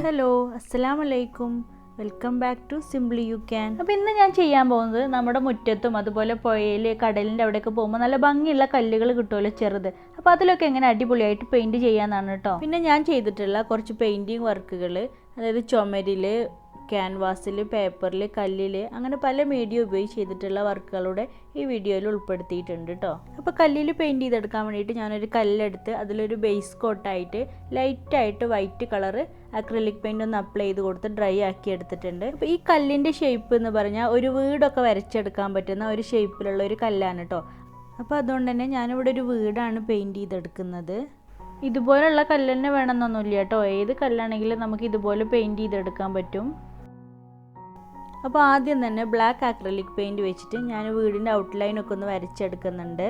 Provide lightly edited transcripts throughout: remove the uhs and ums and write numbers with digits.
Hello, അസ്സലാമു അലൈക്കും. Welcome back to simply you can. അപ്പോൾ ഇന്ന് ഞാൻ ചെയ്യാൻ പോകുന്നത് നമ്മുടെ മുറ്റത്തും അതുപോലെ പുഴയിൽ കടലിൻ്റെ അവിടെയൊക്കെ പോകുമ്പോൾ നല്ല ഭംഗിയുള്ള കല്ലുകൾ കിട്ടുമല്ലോ, ചെറുത്. അപ്പോൾ അതിലൊക്കെ എങ്ങനെ അടിപൊളിയായിട്ട് പെയിൻറ്റ് ചെയ്യാമെന്നാണ് കേട്ടോ. പിന്നെ ഞാൻ ചെയ്തിട്ടുള്ള കുറച്ച് പെയിൻറ്റിങ് വർക്കുകൾ, അതായത് ചുമരിൽ, ക്യാൻവാസിൽ, പേപ്പറിൽ, കല്ലിൽ, അങ്ങനെ പല മീഡിയം ഉപയോഗിച്ച് ചെയ്തിട്ടുള്ള വർക്കുകളുടെ ഈ വീഡിയോയിൽ ഉൾപ്പെടുത്തിയിട്ടുണ്ട് കേട്ടോ. അപ്പോൾ കല്ലിൽ പെയിൻറ്റ് ചെയ്തെടുക്കാൻ വേണ്ടിയിട്ട് ഞാനൊരു കല്ലെടുത്ത് അതിലൊരു ബേസ് കോട്ടായിട്ട് ലൈറ്റായിട്ട് വൈറ്റ് കളറ് അക്രിലിക് പെയിൻ്റ് ഒന്ന് അപ്ലൈ ചെയ്ത് കൊടുത്ത് ഡ്രൈ ആക്കി എടുത്തിട്ടുണ്ട്. അപ്പോൾ ഈ കല്ലിൻ്റെ ഷേപ്പ് എന്ന് പറഞ്ഞാൽ ഒരു വീടൊക്കെ വരച്ചെടുക്കാൻ പറ്റുന്ന ഒരു ഷേപ്പിലുള്ള ഒരു കല്ലാണ് കേട്ടോ. അപ്പോൾ അതുകൊണ്ട് തന്നെ ഞാനിവിടെ ഒരു വീടാണ് പെയിൻറ്റ് ചെയ്തെടുക്കുന്നത്. ഇതുപോലുള്ള കല്ല് തന്നെ വേണമെന്നൊന്നുമില്ല കേട്ടോ, ഏത് കല്ലാണെങ്കിലും നമുക്ക് ഇതുപോലെ പെയിൻറ്റ് ചെയ്തെടുക്കാൻ പറ്റും. അപ്പോൾ ആദ്യം തന്നെ ബ്ലാക്ക് അക്രിലിക് പെയിൻറ്റ് വെച്ചിട്ട് ഞാൻ വീടിൻ്റെ ഔട്ട്ലൈനൊക്കെ ഒന്ന് വരച്ചെടുക്കുന്നുണ്ട്.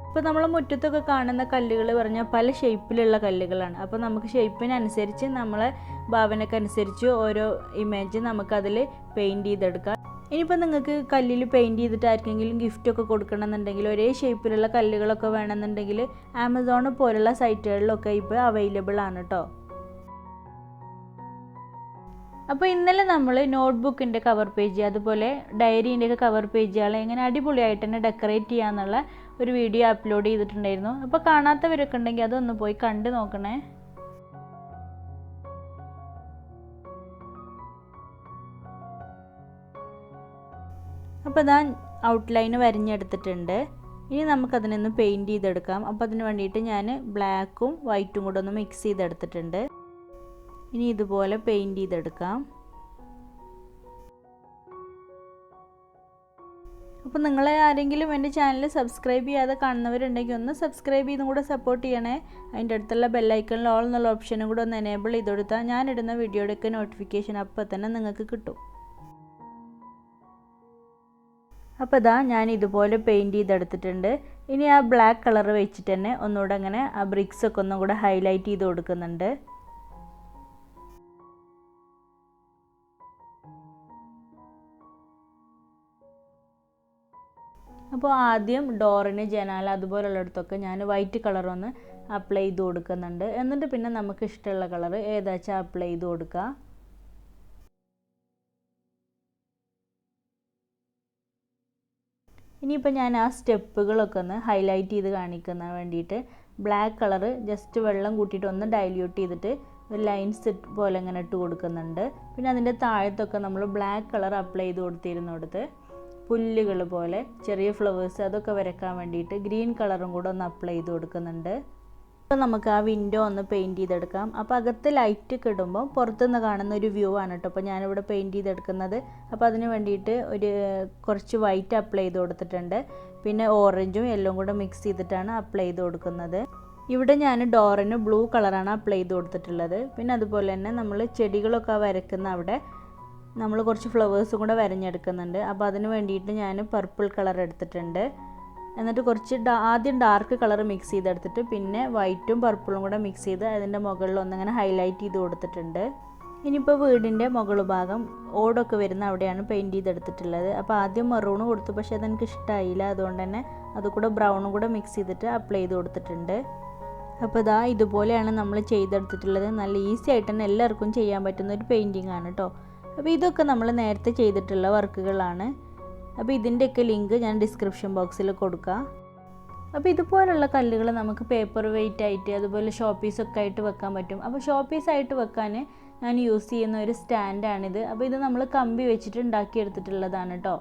ഇപ്പോൾ നമ്മൾ മുറ്റത്തൊക്കെ കാണുന്ന കല്ലുകൾ പറഞ്ഞാൽ പല ഷേപ്പിലുള്ള കല്ലുകളാണ്. അപ്പോൾ നമുക്ക് ഷേപ്പിനനുസരിച്ച് നമ്മളെ ഭാവനക്കനുസരിച്ച് ഓരോ ഇമേജ് നമുക്കതിൽ പെയിൻറ്റ് ചെയ്തെടുക്കാം. ഇനിയിപ്പോൾ നിങ്ങൾക്ക് കല്ലിൽ പെയിൻറ്റ് ചെയ്തിട്ട് ആർക്കെങ്കിലും ഗിഫ്റ്റൊക്കെ കൊടുക്കണമെന്നുണ്ടെങ്കിൽ, ഒരേ ഷേപ്പിലുള്ള കല്ലുകളൊക്കെ വേണമെന്നുണ്ടെങ്കിൽ ആമസോൺ പോലുള്ള സൈറ്റുകളിലൊക്കെ ഇപ്പോൾ അവൈലബിൾ ആണ് കേട്ടോ. അപ്പോൾ ഇന്നലെ നമ്മൾ നോട്ട്ബുക്കിൻ്റെ കവർ പേജ്, അതുപോലെ ഡയറീൻ്റെയൊക്കെ കവർ പേജുകൾ എങ്ങനെ അടിപൊളിയായിട്ട് തന്നെ ഡെക്കറേറ്റ് ചെയ്യാമെന്നുള്ള ഒരു വീഡിയോ അപ്ലോഡ് ചെയ്തിട്ടുണ്ടായിരുന്നു. അപ്പോൾ കാണാത്തവരൊക്കെ ഉണ്ടെങ്കിൽ അതൊന്ന് പോയി കണ്ടു നോക്കണേ. അപ്പോൾ ഇതാ ഔട്ട്ലൈന് വരഞ്ഞെടുത്തിട്ടുണ്ട്. ഇനി നമുക്കതിനൊന്ന് പെയിൻറ്റ് ചെയ്തെടുക്കാം. അപ്പോൾ അതിന് വേണ്ടിയിട്ട് ഞാൻ ബ്ലാക്കും വൈറ്റും കൂടെ ഒന്ന് മിക്സ് ചെയ്തെടുത്തിട്ടുണ്ട്. ഇനി ഇതുപോലെ പെയിൻറ്റ് ചെയ്തെടുക്കാം. അപ്പോൾ നിങ്ങളെ ആരെങ്കിലും എൻ്റെ ചാനൽ സബ്സ്ക്രൈബ് ചെയ്യാതെ കാണുന്നവരുണ്ടെങ്കിൽ ഒന്ന് സബ്സ്ക്രൈബ് ചെയ്തും കൂടെ സപ്പോർട്ട് ചെയ്യണേ. അതിൻ്റെ അടുത്തുള്ള ബെല്ലൈക്കണിൽ ഓൾ എന്നുള്ള ഓപ്ഷനും കൂടെ ഒന്ന് എനേബിൾ ചെയ്ത് കൊടുത്താൽ ഞാനിടുന്ന വീഡിയോയുടെയൊക്കെ നോട്ടിഫിക്കേഷൻ അപ്പോൾ തന്നെ നിങ്ങൾക്ക് കിട്ടും. അപ്പോൾ ഇതാ ഞാൻ ഇതുപോലെ പെയിൻറ്റ് ചെയ്തെടുത്തിട്ടുണ്ട്. ഇനി ആ ബ്ലാക്ക് കളർ വെച്ചിട്ട് തന്നെ ഒന്നുകൂടെ അങ്ങനെ ആ ബ്രിക്സൊക്കെ ഒന്നും കൂടെ ഹൈലൈറ്റ് ചെയ്ത് കൊടുക്കുന്നുണ്ട്. അപ്പോൾ ആദ്യം ഡോറിന്, ജനാല അതുപോലുള്ളിടത്തൊക്കെ ഞാൻ വൈറ്റ് കളറൊന്ന് അപ്ലൈ ചെയ്ത് കൊടുക്കുന്നുണ്ട്. എന്നിട്ട് പിന്നെ നമുക്ക് ഇഷ്ടമുള്ള കളർ ഏതാച്ചാൽ അപ്ലൈ ചെയ്ത് കൊടുക്കുക. ഇനിയിപ്പോൾ ഞാൻ ആ സ്റ്റെപ്പുകളൊക്കെ ഒന്ന് ഹൈലൈറ്റ് ചെയ്ത് കാണിക്കുന്ന വേണ്ടിയിട്ട് ബ്ലാക്ക് കളറ് ജസ്റ്റ് വെള്ളം കൂട്ടിയിട്ട് ഒന്ന് ഡൈല്യൂട്ട് ചെയ്തിട്ട് ഒരു ലൈൻ സെറ്റ് പോലെ ഇങ്ങനെ ഇട്ട് കൊടുക്കുന്നുണ്ട്. പിന്നെ അതിൻ്റെ താഴത്തൊക്കെ നമ്മൾ ബ്ലാക്ക് കളർ അപ്ലൈ ചെയ്ത് കൊടുത്തിരുന്നിടത്ത് പുല്ലുകൾ പോലെ ചെറിയ ഫ്ലവേഴ്സ് അതൊക്കെ വരയ്ക്കാൻ വേണ്ടിയിട്ട് ഗ്രീൻ കളറും കൂടെ ഒന്ന് അപ്ലൈ ചെയ്ത് കൊടുക്കുന്നുണ്ട്. അപ്പോൾ നമുക്ക് ആ വിൻഡോ ഒന്ന് പെയിൻറ്റ് ചെയ്തെടുക്കാം. അപ്പോൾ അകത്ത് ലൈറ്റ് ഒക്കെ ഇടുമ്പോൾ പുറത്തുനിന്ന് കാണുന്ന ഒരു വ്യൂ ആണ് കേട്ടോ അപ്പോൾ ഞാനിവിടെ പെയിൻറ്റ് ചെയ്തെടുക്കുന്നത്. അപ്പോൾ അതിന് വേണ്ടിയിട്ട് കുറച്ച് വൈറ്റ് അപ്ലൈ ചെയ്ത് കൊടുത്തിട്ടുണ്ട്. പിന്നെ ഓറഞ്ചും യെല്ലോയും കൂടെ മിക്സ് ചെയ്തിട്ടാണ് അപ്ലൈ ചെയ്ത് കൊടുക്കുന്നത്. ഇവിടെ ഞാൻ ഡോറിന് ബ്ലൂ കളറാണ് അപ്ലൈ ചെയ്ത് കൊടുത്തിട്ടുള്ളത്. പിന്നെ അതുപോലെ തന്നെ നമ്മൾ ചെടികളൊക്കെ വരയ്ക്കുന്ന അവിടെ നമ്മൾ കുറച്ച് ഫ്ലവേഴ്സും കൂടെ വരഞ്ഞെടുക്കുന്നുണ്ട്. അപ്പോൾ അതിന് വേണ്ടിയിട്ട് ഞാൻ പർപ്പിൾ കളർ എടുത്തിട്ടുണ്ട്. എന്നിട്ട് കുറച്ച് ആദ്യം ഡാർക്ക് കളർ മിക്സ് ചെയ്തെടുത്തിട്ട് പിന്നെ വൈറ്റും പർപ്പിളും കൂടെ മിക്സ് ചെയ്ത് അതിൻ്റെ മുകളിൽ ഒന്നിങ്ങനെ ഹൈലൈറ്റ് ചെയ്ത് കൊടുത്തിട്ടുണ്ട്. ഇനിയിപ്പോൾ വീടിൻ്റെ മുകൾ ഭാഗം ഓടൊക്കെ വരുന്ന അവിടെയാണ് പെയിൻറ്റ് ചെയ്തെടുത്തിട്ടുള്ളത്. അപ്പോൾ ആദ്യം മെറൂൺ കൊടുത്തു, പക്ഷേ അതെനിക്ക് ഇഷ്ടമായില്ല. അതുകൊണ്ട് തന്നെ അതുകൂടെ ബ്രൗണും കൂടെ മിക്സ് ചെയ്തിട്ട് അപ്ലൈ ചെയ്ത് കൊടുത്തിട്ടുണ്ട്. അപ്പോൾ ഇതാ ഇതുപോലെയാണ് നമ്മൾ ചെയ്തെടുത്തിട്ടുള്ളത്. നല്ല ഈസി ആയിട്ട് തന്നെ എല്ലാവർക്കും ചെയ്യാൻ പറ്റുന്ന ഒരു പെയിൻറ്റിംഗ് ആണ് കേട്ടോ. അപ്പോൾ ഇതൊക്കെ നമ്മൾ നേരത്തെ ചെയ്തിട്ടുള്ള വർക്കുകളാണ്. അപ്പോൾ ഇതിൻ്റെയൊക്കെ ലിങ്ക് ഞാൻ ഡിസ്ക്രിപ്ഷൻ ബോക്സിൽ കൊടുക്കാം. അപ്പോൾ ഇതുപോലുള്ള കല്ലുകൾ നമുക്ക് പേപ്പർ വെയിറ്റ് ആയിട്ട് അതുപോലെ ഷോ പീസൊക്കെ ആയിട്ട് വെക്കാൻ പറ്റും. അപ്പോൾ ഷോ പീസായിട്ട് വെക്കാൻ ഞാൻ യൂസ് ചെയ്യുന്ന ഒരു സ്റ്റാൻഡാണിത്. അപ്പോൾ ഇത് നമ്മൾ കമ്പി വെച്ചിട്ട് ഉണ്ടാക്കിയെടുത്തിട്ടുള്ളതാണ് കേട്ടോ.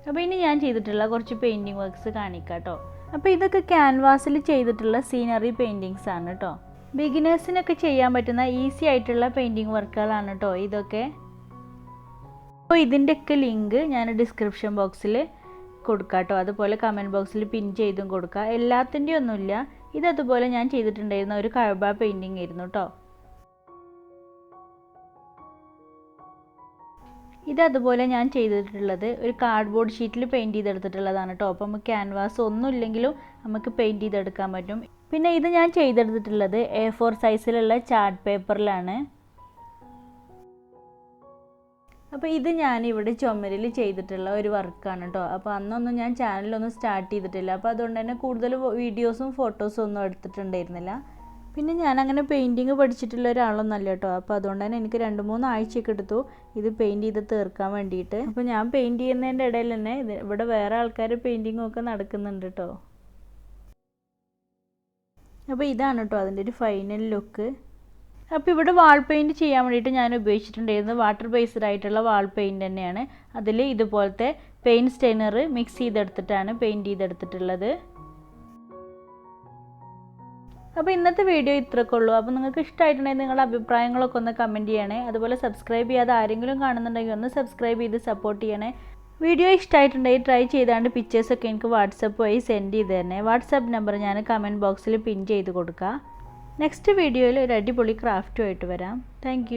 അപ്പോൾ ഇനി ഞാൻ ചെയ്തിട്ടുള്ള കുറച്ച് പെയിൻറ്റിങ് വർക്ക്സ് കാണിക്കാം കേട്ടോ. അപ്പോൾ ഇതൊക്കെ ക്യാൻവാസിൽ ചെയ്തിട്ടുള്ള സീനറി പെയിൻറ്റിങ്സ് ആണ് കേട്ടോ. ബിഗിനേഴ്സിനൊക്കെ ചെയ്യാൻ പറ്റുന്ന ഈസി ആയിട്ടുള്ള പെയിൻറ്റിങ് വർക്കുകളാണ് കേട്ടോ ഇതൊക്കെ. അപ്പോൾ ഇതിൻ്റെയൊക്കെ ലിങ്ക് ഞാൻ ഡിസ്ക്രിപ്ഷൻ ബോക്സിൽ കൊടുക്കാം കേട്ടോ. അതുപോലെ കമൻറ്റ് ബോക്സിൽ പിൻ ചെയ്തും കൊടുക്കുക. എല്ലാത്തിൻ്റെയും ഒന്നുമില്ല. ഇതതുപോലെ ഞാൻ ചെയ്തിട്ടുണ്ടായിരുന്ന ഒരു കഅബ പെയിൻറ്റിങ് ആയിരുന്നു കേട്ടോ. ഇതതുപോലെ ഞാൻ ചെയ്തിട്ടുള്ളത് ഒരു കാർഡ്ബോർഡ് ഷീറ്റിൽ പെയിൻറ്റ് ചെയ്തെടുത്തിട്ടുള്ളതാണ് കേട്ടോ. അപ്പോൾ നമുക്ക് ക്യാൻവാസ് ഒന്നും ഇല്ലെങ്കിലും നമുക്ക് പെയിൻറ്റ് ചെയ്തെടുക്കാൻ പറ്റും. പിന്നെ ഇത് ഞാൻ ചെയ്തെടുത്തിട്ടുള്ളത് A4 സൈസിലുള്ള ചാർട്ട് പേപ്പറിലാണ്. അപ്പോൾ ഇത് ഞാനിവിടെ ചുമരിൽ ചെയ്തിട്ടുള്ള ഒരു വർക്കാണ് കേട്ടോ. അപ്പോൾ അന്നൊന്നും ഞാൻ ചാനലൊന്നും സ്റ്റാർട്ട് ചെയ്തിട്ടില്ല. അപ്പോൾ അതുകൊണ്ട് തന്നെ കൂടുതൽ വീഡിയോസും ഫോട്ടോസും ഒന്നും എടുത്തിട്ടുണ്ടായിരുന്നില്ല. പിന്നെ ഞാനങ്ങനെ പെയിൻറ്റിങ് പഠിച്ചിട്ടുള്ള ഒരാളൊന്നല്ല കേട്ടോ. അപ്പോൾ അതുകൊണ്ട് തന്നെ എനിക്ക് 2-3 ആഴ്ചയൊക്കെ എടുത്തു ഇത് പെയിൻറ്റ് ചെയ്ത് തീർക്കാൻ വേണ്ടിയിട്ട്. അപ്പോൾ ഞാൻ പെയിൻറ്റ് ചെയ്യുന്നതിൻ്റെ ഇടയിൽ തന്നെ ഇവിടെ വേറെ ആൾക്കാർ പെയിൻറ്റിങ്ങും ഒക്കെ നടക്കുന്നുണ്ട് കേട്ടോ. അപ്പോൾ ഇതാണ് കേട്ടോ അതിൻ്റെ ഒരു ഫൈനൽ ലുക്ക്. അപ്പോൾ ഇവിടെ വാൾ പെയിൻറ്റ് ചെയ്യാൻ വേണ്ടിയിട്ട് ഞാൻ ഉപയോഗിച്ചിട്ടുണ്ടായിരുന്നത് വാട്ടർ ബേസ്ഡ് ആയിട്ടുള്ള വാൾ പെയിൻറ്റ് തന്നെയാണ്. അതിൽ ഇതുപോലത്തെ പെയിൻറ്റ് സ്റ്റെയിനർ മിക്സ് ചെയ്തെടുത്തിട്ടാണ് പെയിൻറ്റ് ചെയ്തെടുത്തിട്ടുള്ളത്. അപ്പോൾ ഇന്നത്തെ വീഡിയോ ഇത്രയൊക്കെ ഉള്ളൂ. അപ്പോൾ നിങ്ങൾക്ക് ഇഷ്ടമായിട്ടുണ്ടെങ്കിൽ നിങ്ങളുടെ അഭിപ്രായങ്ങളൊക്കെ ഒന്ന് കമൻറ്റ് ചെയ്യണേ. അതുപോലെ സബ്സ്ക്രൈബ് ചെയ്യാതെ ആരെങ്കിലും കാണുന്നുണ്ടെങ്കിൽ ഒന്ന് സബ്സ്ക്രൈബ് ചെയ്ത് സപ്പോർട്ട് ചെയ്യണേ. വീഡിയോ ഇഷ്ടമായിട്ടുണ്ടെങ്കിൽ ട്രൈ ചെയ്താണ്ട് പിക്ചേഴ്സൊക്കെ എനിക്ക് വാട്സപ്പ് വഴി സെൻഡ് ചെയ്ത് തരണേ. വാട്സപ്പ് നമ്പർ ഞാൻ കമൻറ്റ് ബോക്സിൽ പിൻ ചെയ്ത് കൊടുക്കാം. നെക്സ്റ്റ് വീഡിയോയിൽ ഒരു അടിപൊളി ക്രാഫ്റ്റുമായിട്ട് വരാം. താങ്ക്